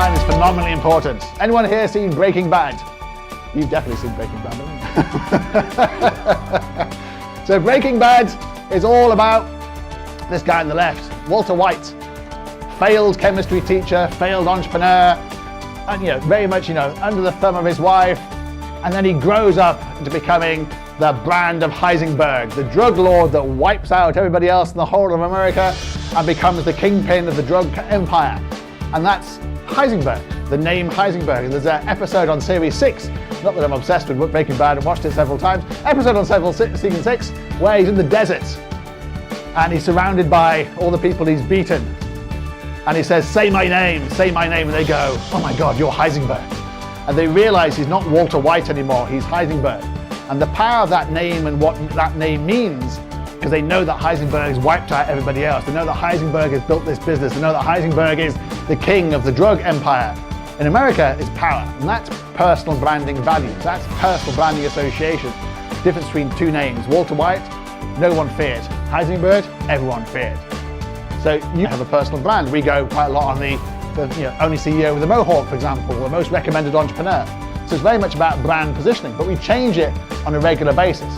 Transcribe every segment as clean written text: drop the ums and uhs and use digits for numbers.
headline is phenomenally important. Anyone here seen Breaking Bad? You've definitely seen Breaking Bad, haven't you? So Breaking Bad is all about this guy on the left, Walter White, failed chemistry teacher, failed entrepreneur, and very much under the thumb of his wife, and then he grows up into becoming the brand of Heisenberg, the drug lord that wipes out everybody else in the whole of America and becomes the kingpin of the drug empire. And that's Heisenberg, the name Heisenberg. There's an episode on Series 6, not that I'm obsessed with Breaking Bad and watched it several times, episode on Season 6, where he's in the desert and he's surrounded by all the people he's beaten. And he says, say my name, and they go, oh my God, you're Heisenberg. And they realize he's not Walter White anymore, he's Heisenberg. And the power of that name and what that name means, because they know that Heisenberg's wiped out everybody else. They know that Heisenberg has built this business. They know that Heisenberg is the king of the drug empire. In America, it's power, and that's personal branding values. That's personal branding association. Difference between two names. Walter White, no one feared. Heisenberg, everyone feared. So you have a personal brand. We go quite a lot on the only CEO with a mohawk, for example, or most recommended entrepreneur. So it's very much about brand positioning, but we change it on a regular basis.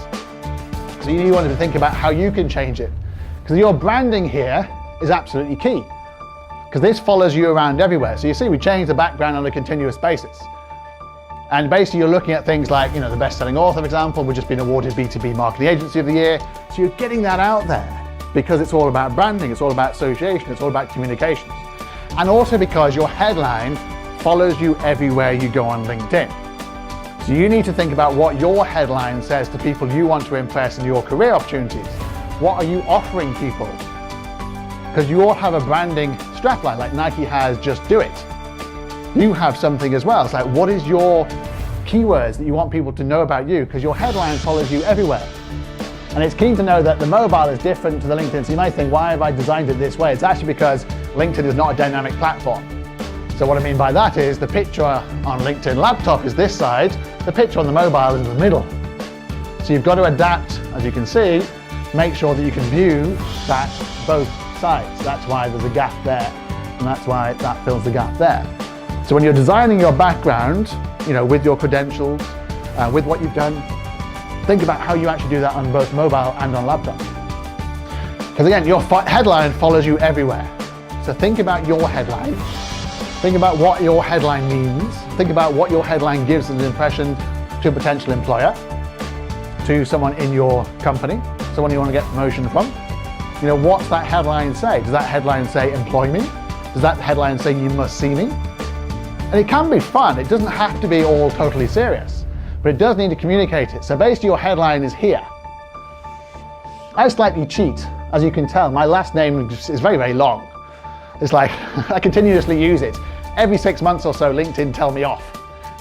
So you want to think about how you can change it. Because your branding here is absolutely key. Because this follows you around everywhere. So you see, we change the background on a continuous basis. And basically you're looking at things like, the best-selling author, for example, we've just been awarded B2B Marketing Agency of the Year. So you're getting that out there because it's all about branding, it's all about association, it's all about communications. And also because your headline follows you everywhere you go on LinkedIn. So you need to think about what your headline says to people you want to impress in your career opportunities. What are you offering people? Because you all have a branding strapline, like Nike has Just Do It. You have something as well. It's like, what is your keywords that you want people to know about you? Because your headline follows you everywhere. And it's key to know that the mobile is different to the LinkedIn. So you might think, why have I designed it this way? It's actually because LinkedIn is not a dynamic platform. So what I mean by that is the picture on LinkedIn laptop is this side, the picture on the mobile is in the middle. So you've got to adapt, as you can see, make sure that you can view that both sides. That's why there's a gap there, and that's why that fills the gap there. So when you're designing your background, with your credentials, with what you've done, think about how you actually do that on both mobile and on laptop. Because again, your headline follows you everywhere. So think about your headline. Think about what your headline means. Think about what your headline gives as an impression to a potential employer, to someone in your company, someone you want to get promotion from. What's that headline say? Does that headline say employ me? Does that headline say you must see me? And it can be fun. It doesn't have to be all totally serious, but it does need to communicate it. So basically your headline is here. I slightly cheat. As you can tell, my last name is very, very long. It's like, I continuously use it. Every 6 months or so, LinkedIn tell me off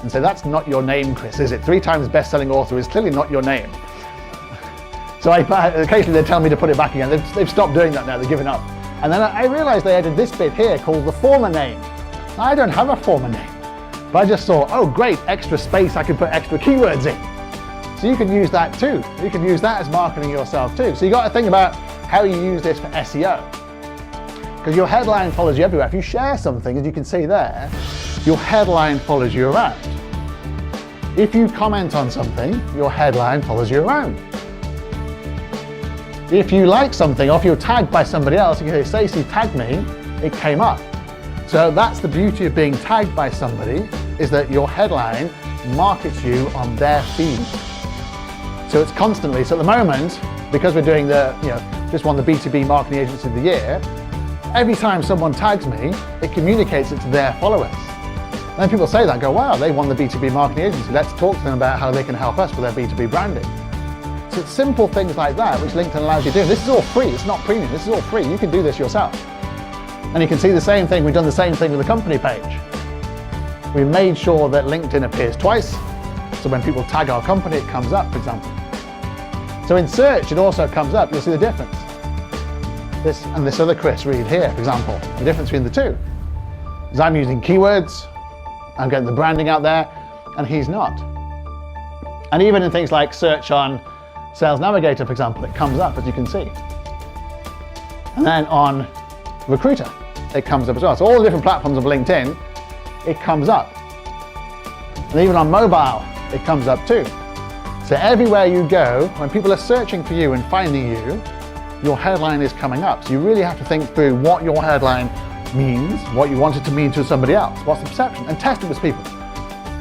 and say, that's not your name, Chris, is it? 3 times best-selling author is clearly not your name. So occasionally they tell me to put it back again. They've stopped doing that now, they've given up. And then I realized they added this bit here called the former name. I don't have a former name, but I just saw, oh great, extra space, I can put extra keywords in. So you can use that too. You can use that as marketing yourself too. So you got to think about how you use this for SEO. Because your headline follows you everywhere. If you share something, as you can see there, your headline follows you around. If you comment on something, your headline follows you around. If you like something, or if you're tagged by somebody else, you can say, Stacey tagged me, it came up. So that's the beauty of being tagged by somebody, is that your headline markets you on their feed. So it's constantly, so at the moment, because we're doing just won the B2B Marketing Agency of the Year, every time someone tags me, it communicates it to their followers. And then people say that, go, wow, they won the B2B Marketing Agency. Let's talk to them about how they can help us with their B2B branding. So it's simple things like that, which LinkedIn allows you to do. This is all free, it's not premium, this is all free. You can do this yourself. And you can see the same thing, we've done the same thing with the company page. We made sure that LinkedIn appears twice, so when people tag our company, it comes up, for example. So in search, it also comes up, you'll see the difference. This and this other Chris Reed here, for example, the difference between the two is I'm using keywords, I'm getting the branding out there, and he's not. And even in things like search on Sales Navigator, for example, it comes up, as you can see. And then on Recruiter, it comes up as well. So all the different platforms of LinkedIn, it comes up. And even on mobile, it comes up too. So everywhere you go, when people are searching for you and finding you, your headline is coming up. So you really have to think through what your headline means, what you want it to mean to somebody else, what's the perception, and test it with people.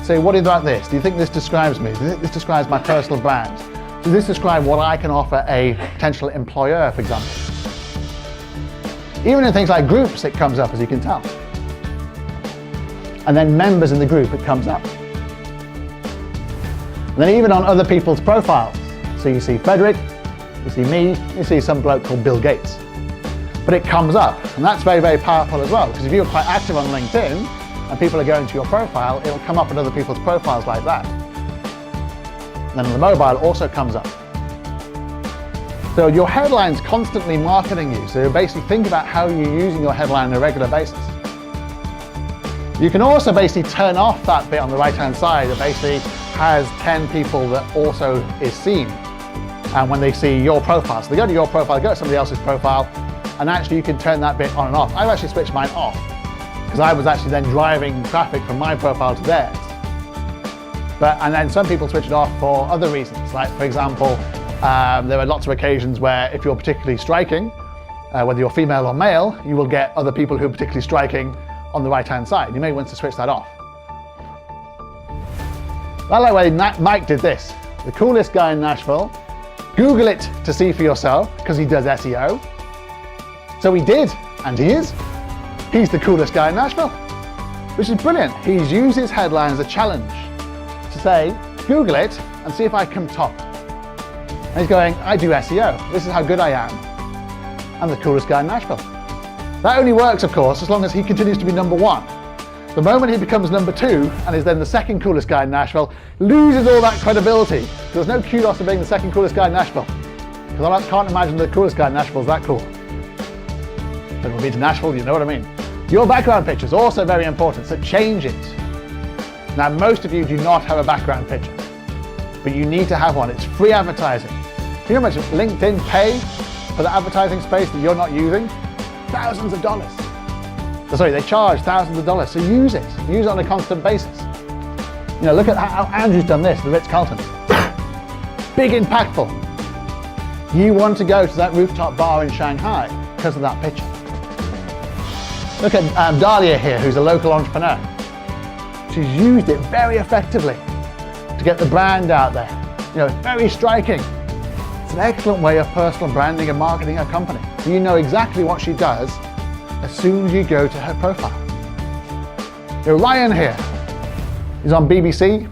Say, what do you think about this? Do you think this describes me? Do you think this describes my personal brand? Does this describe what I can offer a potential employer, for example? Even in things like groups, it comes up, as you can tell. And then members in the group, it comes up. And then even on other people's profiles. So you see Frederick, you see me, you see some bloke called Bill Gates. But it comes up, and that's very, very powerful as well, because if you're quite active on LinkedIn, and people are going to your profile, it'll come up in other people's profiles like that. And then on the mobile, it also comes up. So your headline's constantly marketing you, so basically think about how you're using your headline on a regular basis. You can also basically turn off that bit on the right-hand side that basically has 10 people that also is seen. And when they see your profile, so they go to your profile, go to somebody else's profile, and actually you can turn that bit on and off. I've actually switched mine off, because I was actually then driving traffic from my profile to theirs. And then some people switch it off for other reasons. Like, for example, there are lots of occasions where if you're particularly striking, whether you're female or male, you will get other people who are particularly striking on the right-hand side. You may want to switch that off. I like the way Mike did this. The coolest guy in Nashville. Google it to see for yourself, because he does SEO. So he did, and he is. He's the coolest guy in Nashville, which is brilliant. He's used his headline as a challenge to say, Google it and see if I come top. And he's going, I do SEO. This is how good I am. I'm the coolest guy in Nashville. That only works, of course, as long as he continues to be number one. The moment he becomes number two and is then the second coolest guy in Nashville, loses all that credibility. There's no kudos to being the second coolest guy in Nashville. Because I can't imagine the coolest guy in Nashville is that cool. If you've been to Nashville, you know what I mean. Your background picture is also very important, so change it. Now, most of you do not have a background picture, but you need to have one. It's free advertising. You know how much LinkedIn pay for the advertising space that you're not using? Thousands of dollars. Sorry, they charge thousands of dollars, so use it. Use it on a constant basis. You know, look at how Andrew's done this, the Ritz-Carlton. Big, impactful. You want to go to that rooftop bar in Shanghai because of that picture. Look at Dahlia here, who's a local entrepreneur. She's used it very effectively to get the brand out there. You know, it's very striking. It's an excellent way of personal branding and marketing a company. You know exactly what she does as soon as you go to her profile. You know, Ryan here, he's on BBC,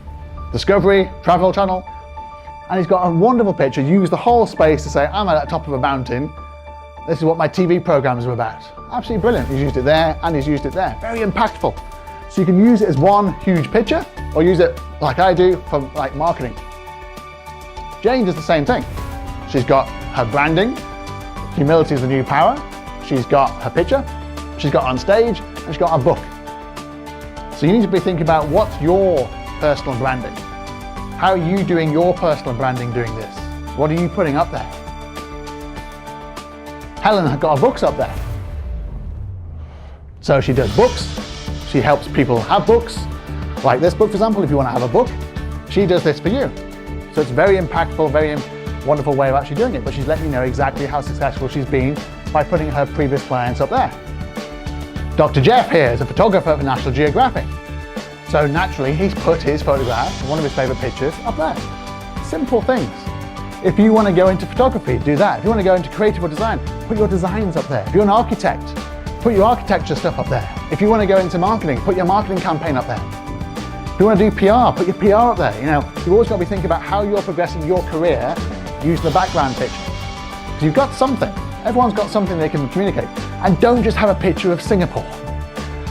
Discovery, Travel Channel, and he's got a wonderful picture. Use the whole space to say, I'm at the top of a mountain. This is what my TV programs are about. Absolutely brilliant. He's used it there and he's used it there. Very impactful. So you can use it as one huge picture or use it like I do for like marketing. Jane does the same thing. She's got her branding, humility is the new power. She's got her picture, she's got on stage, and she's got her book. So you need to be thinking about what's your personal branding. How are you doing your personal branding doing this? What are you putting up there? Helen has got her books up there. So she does books. She helps people have books. Like this book, for example, if you want to have a book, she does this for you. So it's very impactful, very wonderful way of actually doing it. But she's letting you know exactly how successful she's been by putting her previous clients up there. Dr. Jeff here is a photographer for National Geographic. So naturally, he's put his photograph, one of his favorite pictures, up there. Simple things. If you want to go into photography, do that. If you want to go into creative or design, put your designs up there. If you're an architect, put your architecture stuff up there. If you want to go into marketing, put your marketing campaign up there. If you want to do PR, put your PR up there. You know, you've always got to be thinking about how you're progressing your career using the background picture. Because you've got something. Everyone's got something they can communicate. And don't just have a picture of Singapore.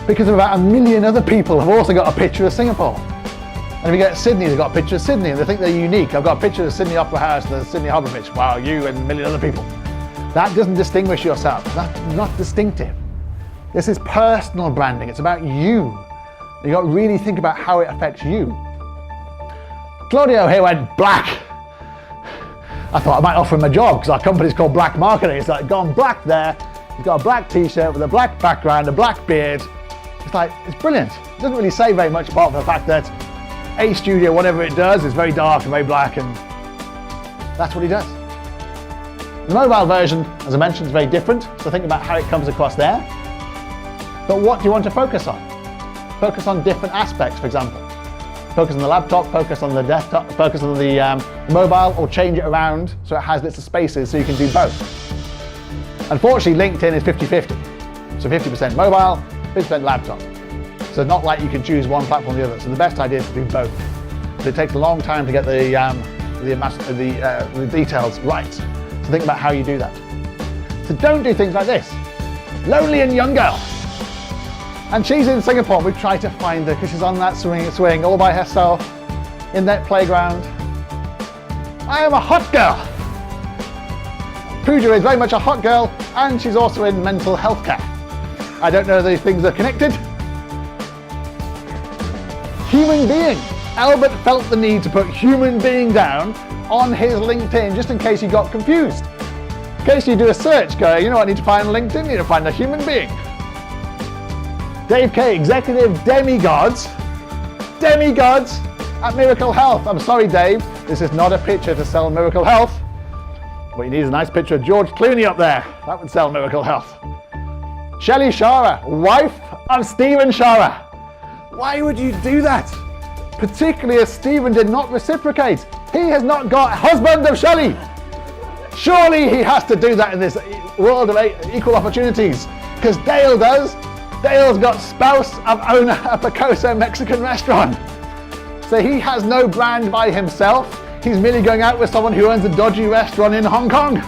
Because about 1 million other people have also got a picture of Singapore. And if you get Sydney, they've got a picture of Sydney and they think they're unique. I've got a picture of Sydney Opera House and the Sydney Harbour Bridge. Wow, you and 1 million other people. That doesn't distinguish yourself. That's not distinctive. This is personal branding. It's about you. You've got to really think about how it affects you. Claudio here went black. I thought I might offer him a job because our company's called Black Marketing. It's like gone black there. He's got a black t-shirt with a black background, a black beard. it's brilliant. It doesn't really say very much apart from the fact that A Studio, whatever it does, is very dark and very black, and that's what he does. The mobile version, as I mentioned, is very different, so think about how it comes across there. But what do you want to focus on? Focus on different aspects, for example. Focus on the laptop, focus on the desktop, focus on the mobile, or change it around so it has lists of spaces so you can do both. Unfortunately, LinkedIn is 50-50. So 50% mobile, 50% laptop. So it's not like you can choose one platform or the other. So the best idea is to do both. But it takes a long time to get the details right. So think about how you do that. So don't do things like this. Lonely and young girl. And she's in Singapore. We've tried to find her because she's on that swing all by herself in that playground. I am a hot girl. Pooja is very much a hot girl, and she's also in mental health care. I don't know if these things are connected. Human being. Albert felt the need to put human being down on his LinkedIn just in case you got confused. In case you do a search going, you know what I need to find on LinkedIn? I need to find a human being. Dave K, executive demigods at Miracle Health. I'm sorry, Dave, this is not a picture to sell Miracle Health. What you need is a nice picture of George Clooney up there. That would sell Miracle Health. Shelley Shara, wife of Stephen Shara. Why would you do that? Particularly as Stephen did not reciprocate. He has not got husband of Shelley. Surely he has to do that in this world of equal opportunities, because Dale does. Dale's got spouse of owner a Picosa Mexican restaurant. So he has no brand by himself. He's merely going out with someone who owns a dodgy restaurant in Hong Kong.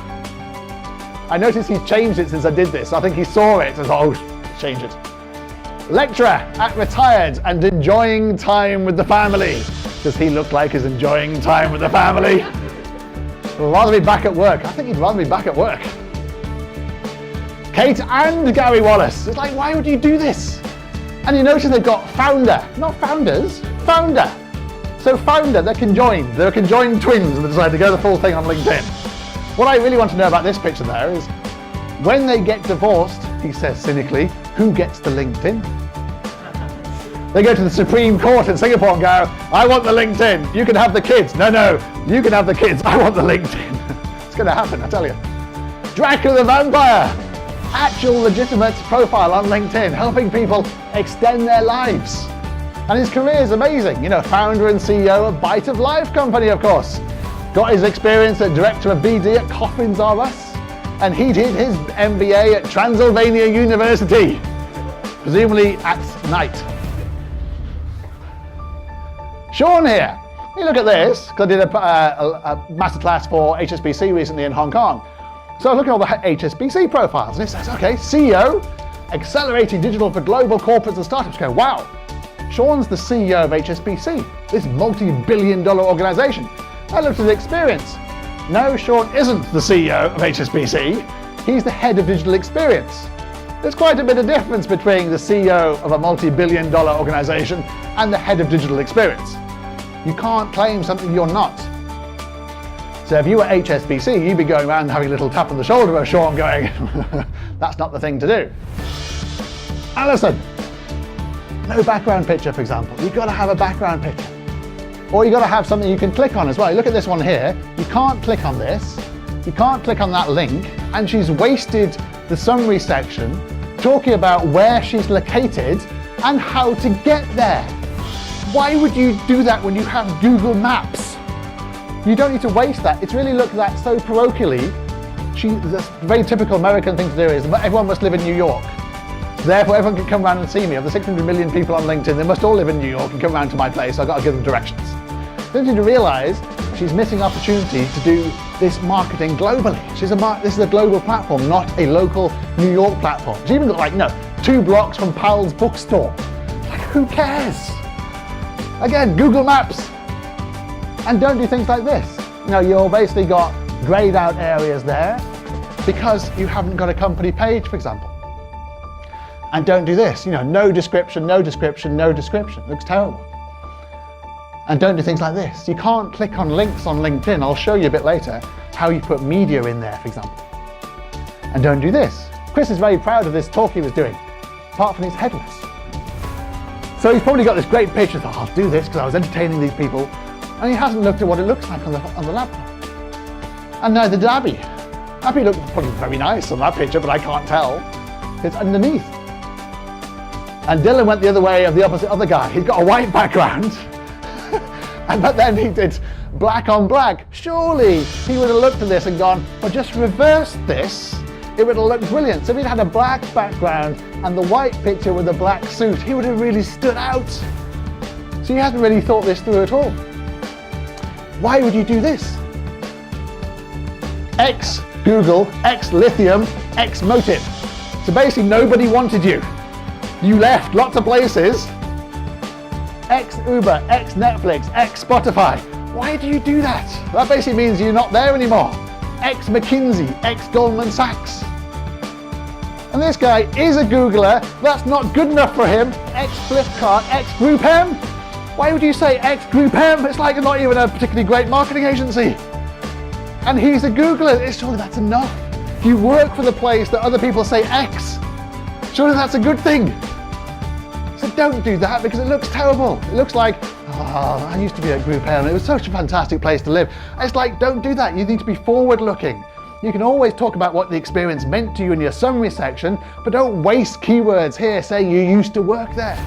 I noticed he's changed it since I did this. I think he saw it and thought, oh, change it. Lecturer at retired and enjoying time with the family. Does he look like he's enjoying time with the family? Would rather be back at work. I think he'd rather be back at work. Kate and Gary Wallace. It's like, why would you do this? And you notice they've got founder, not founders, founder. So founder, they're conjoined. They're conjoined twins and they decided to go the full thing on LinkedIn. What I really want to know about this picture there is, when they get divorced, he says cynically, who gets the LinkedIn? They go to the Supreme Court in Singapore and go, I want the LinkedIn, you can have the kids. No, you can have the kids, I want the LinkedIn. It's going to happen, I tell you. Dracula the Vampire, actual legitimate profile on LinkedIn, helping people extend their lives. And his career is amazing. You know, founder and CEO of Bite of Life company, of course. Got his experience as director of BD at Coffins R Us. And he did his MBA at Transylvania University, presumably at night. Sean here. You look at this, because I did a masterclass for HSBC recently in Hong Kong. So I look at all the HSBC profiles, and it says, okay, CEO, accelerating digital for global corporates and startups. Go, wow, Sean's the CEO of HSBC, this multi-billion-dollar organization. I looked at the experience. No, Sean isn't the CEO of HSBC. He's the head of digital experience. There's quite a bit of difference between the CEO of a multi-billion-dollar organization and the head of digital experience. You can't claim something you're not. So if you were HSBC, you'd be going around having a little tap on the shoulder of Sean going, that's not the thing to do. Alison, no background picture, for example. You've got to have a background picture. Or you've got to have something you can click on as well. Look at this one here. You can't click on this. You can't click on that link. And she's wasted the summary section talking about where she's located and how to get there. Why would you do that when you have Google Maps? You don't need to waste that. It's really looked at so parochially. The very typical American thing to do is everyone must live in New York. Therefore, everyone can come around and see me. Of the 600 million people on LinkedIn, they must all live in New York and come around to my place, so I've got to give them directions. Don't you realise she's missing opportunity to do this marketing globally. This is a global platform, not a local New York platform. She even got 2 blocks from Powell's bookstore. Who cares? Again, Google Maps. And don't do things like this. You've basically got grayed out areas there because you haven't got a company page, for example. And don't do this, no description, no description, no description. It looks terrible. And don't do things like this. You can't click on links on LinkedIn. I'll show you a bit later how you put media in there, for example. And don't do this. Chris is very proud of this talk he was doing, apart from he's headless. So he's probably got this great picture, thought, I'll do this because I was entertaining these people. And he hasn't looked at what it looks like on the laptop. And neither did Abby. Abby looked probably very nice on that picture, but I can't tell. It's underneath. And Dylan went the other way of the other guy. He's got a white background. But then he did black on black. Surely he would have looked at this and gone, well, just reverse this. It would have looked brilliant. So if he'd had a black background and the white picture with a black suit, he would have really stood out. So he hasn't really thought this through at all. Why would you do this? X Google, X lithium, X motive. So basically nobody wanted you. You left lots of places. X Uber, X Netflix, X Spotify. Why do you do that? That basically means you're not there anymore. X McKinsey, X Goldman Sachs. And this guy is a Googler. That's not good enough for him. X Flipkart, X Group M. Why would you say X Group M? It's like not even a particularly great marketing agency. And he's a Googler. Surely that's enough. You work for the place that other people say X. Surely that's a good thing. So don't do that because it looks terrible. It looks like, oh, I used to be at Group M. It was such a fantastic place to live. It's like, don't do that. You need to be forward looking. You can always talk about what the experience meant to you in your summary section, but don't waste keywords here saying you used to work there.